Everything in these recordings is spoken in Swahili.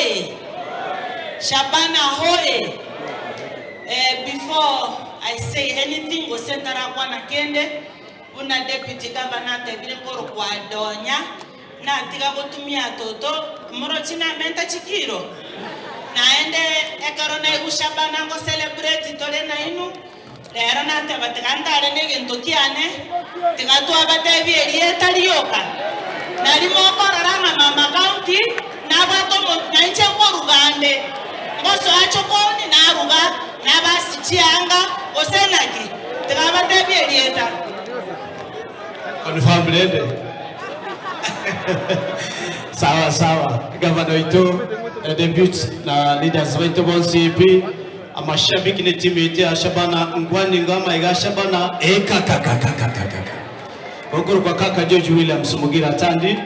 hoye! Shabana hoye! Before I say anything, go sentara kwa na kende, una deputy governor tebile koro kwa donya, na tiga kutumia toto, moro china menta chikiro. Naende ekarona Shabana go celebrate tole na inu. Lero na te batikanda rene gentokiane, tiga tu abate bierieta lioka. Nari mo korara mama county, na bato mo na inche korugande. Ngoso achokoni na ruga. Nabasi chianga osenaki tigabate bierieta confirm lede sawa gavana wetu debut na leaders wetu wa CP amashabiki ni timu yetu Shabana ngwani ngama iga Shabana kaka okuru kwa kaka George William Sumugira Tandi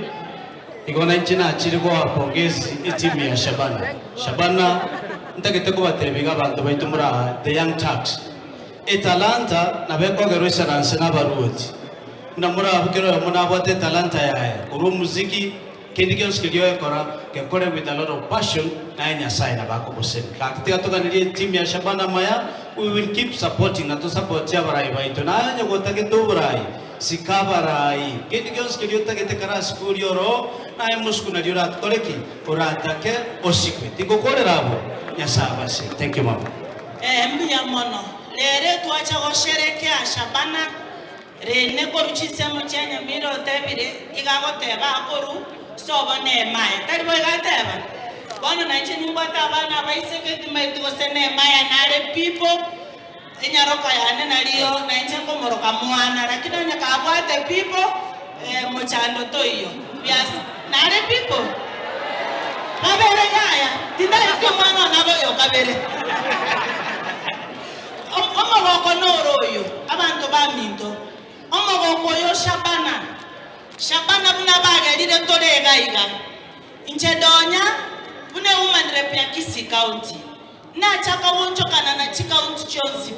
igona nchina achiri kwa pongezi timu ya Shabana ndagete ko baterebiga abantu baitu muri the young tax talanta na beko gerosha ranse na baruti na muri abukero muna bote talanta ya kuru muziki kendi skilio ekora ke kore with a lot of passion na enya sai na bako bose kakati atoka ni team ya Shabana Maya. We will keep supporting na to support ya barai baitu na nya gotake to barai sikabarai kendi skilio tagete kara school yoro na emusku na dirat koleki uratake osikwe tikokore rabo. Thank you, mama. Mbia mono. Lere tuacha gosherekea Shabana. Rene koruchise mchanya miro tebire igago teba akoru sobone maya. Tari boy gateba. Bono na nche nyumbata bana baiseke timaitu gosene maya nare people. Inyaroka ya ane nalio na nche komoroka muana. Lakini nyakabwate people mchando to iyo. Yes, nare people. Kabere yaya, tindai kumana nabo yo kabere. Omogoko noroyo, abantu baminto. Omogoko yo Shabana buna baga lile torega iga. Inche donya, bune woman rep ya Kisii County. Na chaka woncho kana na chika unti chonzi.